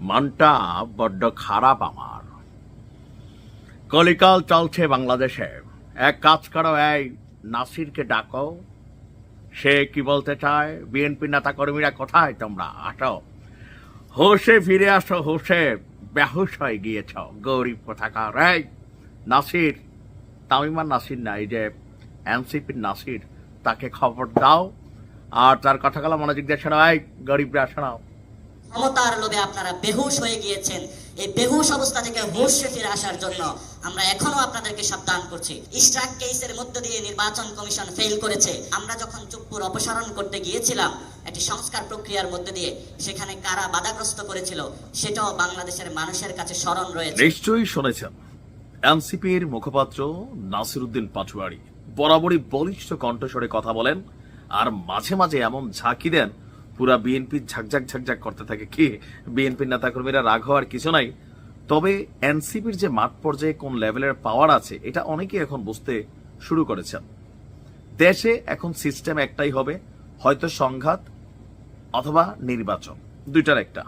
মনটা বড্ড খারাপ আমার। কলিকাল চলছে বাংলাদেশে। এক কাজ করো, এই নাসিরকে ডাকো। সে কি বলতে চায়? বিএনপি নেতা কর্মীরা কোথায় তোমরা? আসো, হোশে ফিরে আসো। হোশে বেহুশ হয়ে গিয়েছ গরিব কোথাকার। এই নাসির, তামিমার নাসির না, এই যে এনসিপির নাসির, তাকে খবর দাও আর তার কথাগুলো মনোযোগ দিয়ে শোনাও। এই গরিবরা শোনাও। ক্ষমতার লোভে আপনারা বেহুশ হয়ে গিয়েছেন। এই বেহুশ অবস্থা থেকে হুঁশে ফিরে আসার জন্য আমরা এখনো আপনাদেরকে সাবধান করছি। ইস্টাক কেসের মধ্য দিয়ে নির্বাচন কমিশন ফেল করেছে। আমরা যখন চুপ্পুর অপসারণ করতে গিয়েছিলাম একটি সংস্কার প্রক্রিয়ার মধ্য দিয়ে, সেখানে কারা বাধাগ্রস্ত করেছিল সেটাও বাংলাদেশের মানুষের কাছে স্মরণ রয়েছে। নিশ্চয়ই শুনেছেন, এনসিপির মুখপাত্র নাসিরউদ্দিন পাটোয়ারি বরাবরই বলিষ্ঠ কণ্ঠস্বরে কথা বলেন আর মাঝে মাঝে এমন ঝাঁকি দেন পুরা বিএনপি ঝাকঝাক ঝাকঝাক করতে থাকে। কি বিএনপির নেতাকর্মীরা রাগ হওয়ার কিছু নাই। তবে এনসিপির যে মাঠ পর্যায়ে কোন লেভেলের পাওয়ার আছে এটা অনেকেই এখন বুঝতে শুরু করেছেন। দেশে এখন সিস্টেম একটাই হবে, হয়তো সংঘাত অথবা নির্বাচন, দুইটার একটা।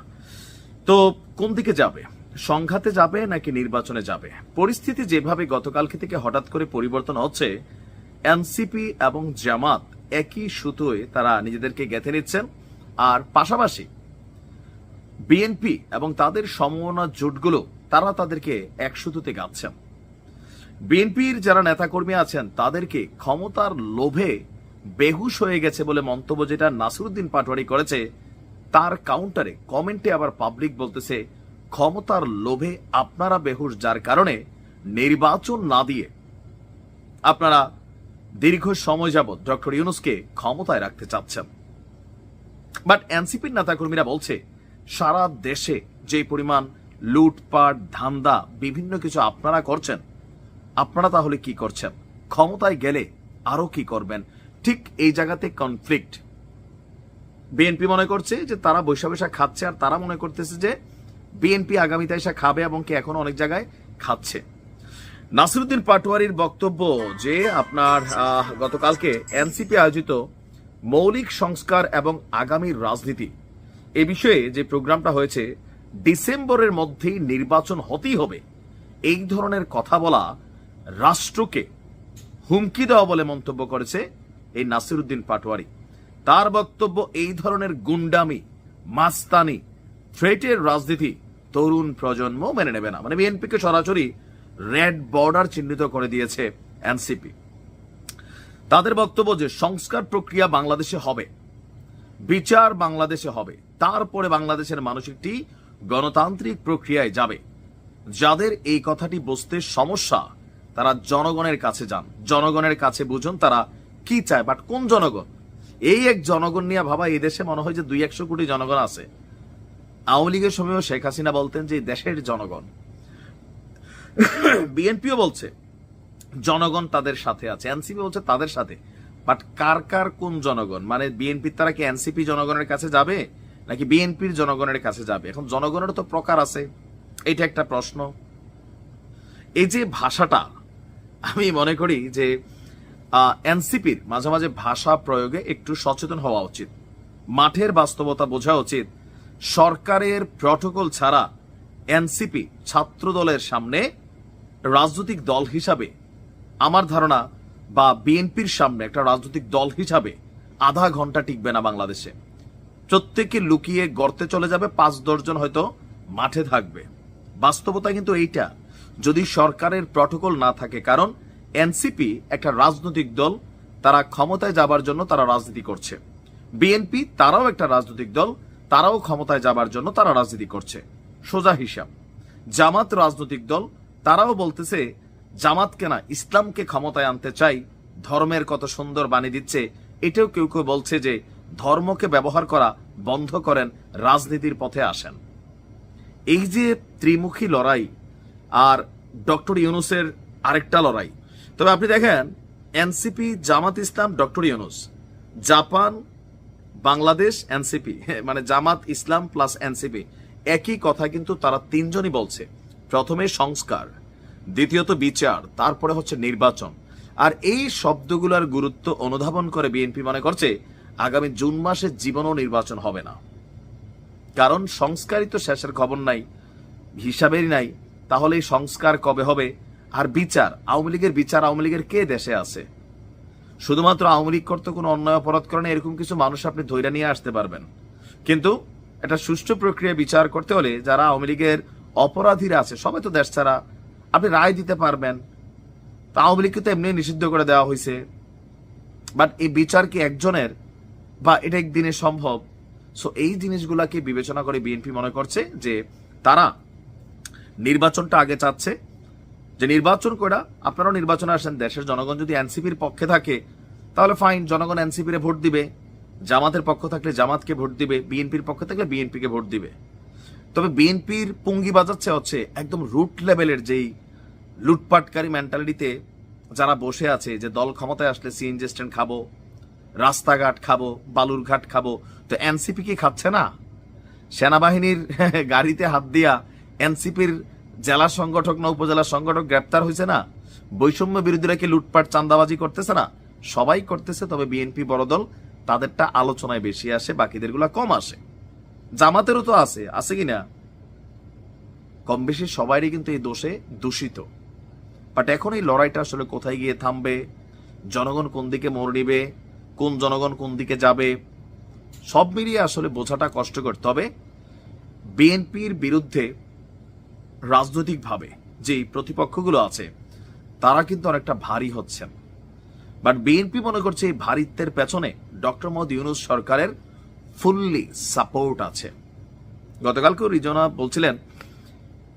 তো কোন দিকে যাবে? সংঘাতে যাবে নাকি নির্বাচনে যাবে? পরিস্থিতি যেভাবে গতকালকে থেকে হঠাৎ করে পরিবর্তন হচ্ছে, এনসিপি এবং জামাত একই সুতোয় তারা নিজেদেরকে গেঁথে নিচ্ছেন, আর পাশাপাশি বিএনপি এবং তাদের সমমনা জোটগুলো তারা তাদেরকে এক সুতোতে গাচ্ছেন। বিএনপির যারা নেতাকর্মী আছেন তাদেরকে ক্ষমতার লোভে বেহুশ হয়ে গেছে বলে মন্তব্য যেটা নাসিরউদ্দিন পাটোয়ারি করেছে, তার কাউন্টারে কমেন্টে আবার পাবলিক বলতেছে ক্ষমতার লোভে আপনারা বেহুশ, যার কারণে নির্বাচন না দিয়ে আপনারা দীর্ঘ সময় যাবৎ ডক্টর ইউনূসকে ক্ষমতায় রাখতে চাচ্ছেন। বাট এনসিপির নেতাকর্মীরা বলছে সারা দেশে যে পরিমাণ লুটপাট, ধান্দা, বিভিন্ন কিছু আপনারা করছেন, আপনারা তাহলে কি করছেন? ক্ষমতায় গেলে আরো কি করবেন? ঠিক এই জায়গাতে কনফ্লিক্ট। বিএনপি মনে করছে যে তারা বৈশা বৈশা খাচ্ছে, আর তারা মনে করতেছে যে বিএনপি আগামীতে এসে খাবে এবং কি এখন অনেক জায়গায় খাচ্ছে। নাসিরউদ্দিন পাটোয়ারির বক্তব্য যে আপনার গতকালকে এনসিপি আয়োজিত মৌলিক সংস্কার এবং আগামীর রাজনীতি এ বিষয়ে যে প্রোগ্রামটা হয়েছে, ডিসেম্বরের মধ্যেই নির্বাচন হতেই হবে, এই ধরনের কথা বলা রাষ্ট্রকে হুমকি দেওয়া বলে মন্তব্য করেছে এই নাসিরউদ্দিন পাটোয়ারি। তার বক্তব্য, এই ধরনের গুন্ডামি, মাস্তানি, থ্রেটের রাজনীতি তরুণ প্রজন্ম মেনে নেবে না। মানে বিএনপিকে সরাসরি রেড বর্ডার চিহ্নিত করে দিয়েছে এনসিপি। তাদের বক্তব্য যে সংস্কার প্রক্রিয়া বাংলাদেশে হবে, বিচার বাংলাদেশে হবে, তারপরে বাংলাদেশের মানুষ একটি গণতান্ত্রিক প্রক্রিয়ায় যাবে। যাদের এই কথাটি বুঝতে সমস্যা তারা জনগণের কাছে যান, জনগণের কাছে বুঝুন তারা কি চায়। বাট কোন জনগণ? এই এক জনগণ নিয়ে ভাবা, এই দেশে মনে হয় যে 200 কোটি জনগণ আছে। আওয়ামী লীগের সময়ও শেখ হাসিনা বলতেন যে দেশের জনগণ। বিএনপিও বলছে জনগণ তাদের সাথে আছে, এনসিপি বলছে তাদের সাথে। বাট কার কার কোন জনগণ? মানে বিএনপির তারা কি এনসিপি জনগণের কাছে যাবে নাকি বিএনপির জনগণের কাছে যাবে? এখন জনগণের তো প্রকার আছে, এটা একটা প্রশ্ন। এই যে ভাষাটা, আমি মনে করি যে এনসিপির মাঝে মাঝে ভাষা প্রয়োগে একটু সচেতন হওয়া উচিত। মাঠের বাস্তবতা বোঝা উচিত। সরকারের প্রটোকল ছাড়া এনসিপি ছাত্র দলের সামনে রাজনৈতিক দল হিসাবে, আমার ধারণা, বা বিএনপির সামনে একটা রাজনৈতিক দল হিসাবে আধা ঘন্টা টিকবে না বাংলাদেশে। প্রত্যেকে লুকিয়ে গর্তে চলে যাবে, 5-10 জন হয়তো মাঠে থাকবে। বাস্তবতা কিন্তু এইটা, যদি সরকারের প্রটোকল না থাকে। কারণ এনসিপি একটা রাজনৈতিক দল, তারা ক্ষমতায় যাবার জন্য তারা রাজনীতি করছে। বিএনপি তারাও একটা রাজনৈতিক দল, তারাও ক্ষমতায় যাবার জন্য তারা রাজনীতি করছে। সোজা হিসাব। জামাত রাজনৈতিক দল, তারাও বলতেছে জামাতকে না, ইসলামকে ক্ষমতায় আনতে চাই, ধর্মের কত সুন্দর বাণী দিচ্ছে। এটাও কেউ কেউ বলছে যে ধর্মকে ব্যবহার করা বন্ধ করেন, রাজনীতির পথে আসেন। এই যে ত্রিমুখী লড়াই, আর ডক্টর ইউনূসের আরেকটা লড়াই। তবে আপনি দেখেন NCP, Jamaat Islam, doctor Yunus, Japan, Bangladesh, NCP, মানে জামাত, ইসলাম প্লাস এনসিপি, একই কথা কিন্তু তারা তিনজনই বলছে। প্রথমে সংস্কার, দ্বিতীয়ত বিচার, তারপরে হচ্ছে নির্বাচন। আর এই শব্দগুলোর গুরুত্ব অনুধাবন করে বিএনপি মনে করছে আগামী জুন মাসে জীবনও নির্বাচন হবে না। কারণ সংস্কারই তো শেষের খবর নাই, হিসাবেরই নাই। তাহলে এই সংস্কার কবে হবে? আর বিচার, আওয়ামী লীগের বিচার, আওয়ামী লীগের কে দেশে আছে? শুধুমাত্র আওয়ামী লীগ করতে কোনো অন্যায় অপরাধ করে না এরকম কিছু মানুষ আপনি ধৈর্য নিয়ে আসতে পারবেন, কিন্তু এটা সুষ্ঠু প্রক্রিয়া বিচার করতে হলে যারা আওয়ামী লীগের অপরাধীরা আছে সবাই তো দেশ ছাড়া, আপনি রায় দিতে পারবেন। তা আওয়ামী লীগকে তো এমনি নিষিদ্ধ করে দেওয়া হয়েছে, বাট এই বিচার কি একজনের বা এটা একদিনে সম্ভব? সো এই জিনিসগুলাকে বিবেচনা করে বিএনপি মনে করছে যে তারা নির্বাচনটা আগে চাচ্ছে, যে নির্বাচন করে আপনারাও নির্বাচনে আসেন। দেশের জনগণ যদি এনসিপির পক্ষে থাকে তাহলে ফাইন, জনগণ এনসিপির ভোট দিবে। জামাতের পক্ষ থাকলে জামাতকে ভোট দিবে, বিএনপির পক্ষে থাকলে বিএনপিকে ভোট দিবে। তবে বিএনপির পুঙ্গি বাজাচ্ছে হচ্ছে একদম রুট লেভেলের যেই লুটপাটকারী মেন্টালিটিতে যারা বসে আছে, যে দল ক্ষমতায় আসলে সিএনজি স্ট্যান্ড খাবো, রাস্তাঘাট খাবো, বালুরঘাট খাবো। তো এনসিপি কি খাচ্ছে না? সেনাবাহিনীর গাড়িতে হাত দিয়া এনসিপির জেলা সংগঠক না উপজেলা সংগঠক গ্রেপ্তার হয়েছে না? বৈষম্য বিরোধীরা কি লুটপাট চাঁদাবাজি করতেছে না? সবাই করতেছে। তবে বিএনপি বড় দল, তাদেরটা আলোচনায় বেশি আসে, বাকিদের গুলা কম আসে। জামাতেরও তো আছে কিনা? কম বেশি সবাইরই কিন্তু এই দোষে দূষিত। বাট এখন এই লড়াইটা আসলে কোথায় গিয়ে থামবে, জনগণ কোন দিকে মোড় নিবে, কোন জনগণ কোন দিকে যাবে, সব মিলিয়ে আসলে বোঝাটা কষ্টকর। তবে বিএনপির বিরুদ্ধে রাজনৈতিকভাবে যে প্রতিপক্ষগুলো আছে তারা কিন্তু অনেকটা ভারী হচ্ছেন। বাট বিএনপি মনে করছে এই ভারিত্বের পেছনে ডক্টর মোহাম্মদ ইউনূস সরকারের ফুললি সাপোর্ট আছে। গতকালকেও রিজনা বলছিলেন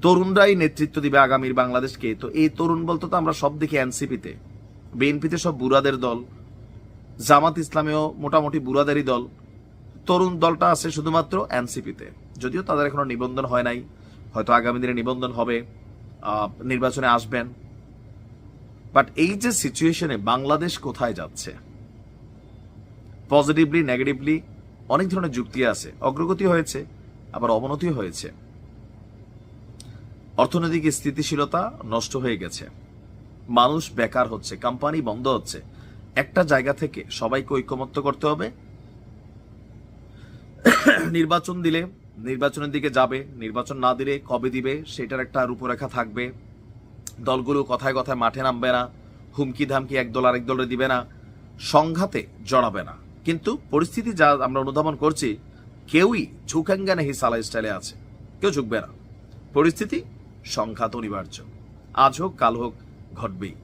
তরুণরাই নেতৃত্ব দিবে আগামীর বাংলাদেশকে। তো এই তরুণ বলতে তো আমরা সব দেখি এনসিপিতে, বিএনপিতে সব বুড়াদের দল, জামাত ইসলামেও মোটামুটি বুড়াদেরই দল, তরুণ দলটা আছে শুধুমাত্র এনসিপিতে। যদিও তাদের এখনো নিবন্ধন হয় নাই, হয়তো আগামী দিনে নিবন্ধন হবে, নির্বাচনে আসবেন। বাট এই যে সিচুয়েশনে বাংলাদেশ কোথায় যাচ্ছে, পজিটিভলি নেগেটিভলি অনেক ধরনের যুক্তি আছে। অগ্রগতি হয়েছে, আবার অবনতি হয়েছে। অর্থনৈতিক স্থিতিশীলতা নষ্ট হয়ে গেছে, মানুষ বেকার হচ্ছে, কোম্পানি বন্ধ হচ্ছে। একটা জায়গা থেকে সবাইকে ঐকমত্য করতে হবে। নির্বাচন দিলে নির্বাচনের দিকে যাবে, নির্বাচন না দিলে কবে দিবে সেটার একটা রূপরেখা থাকবে। দলগুলো কথায় কথায় মাঠে নামবে না, হুমকি ধামকি এক দল আরেক দলে দিবে না, সংঘাতে জড়াবে না। কিন্তু পরিস্থিতি যা আমরা অনুধাবন করছি, কেউই ঝুঁকেঙ্গা নেই সালা স্টাইলে আছে, কেউ ঝুঁকবে না। পরিস্থিতি সংঘাত অনিবার্য, আজ হোক কাল হোক ঘটবেই।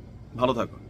ভালো থাকুন।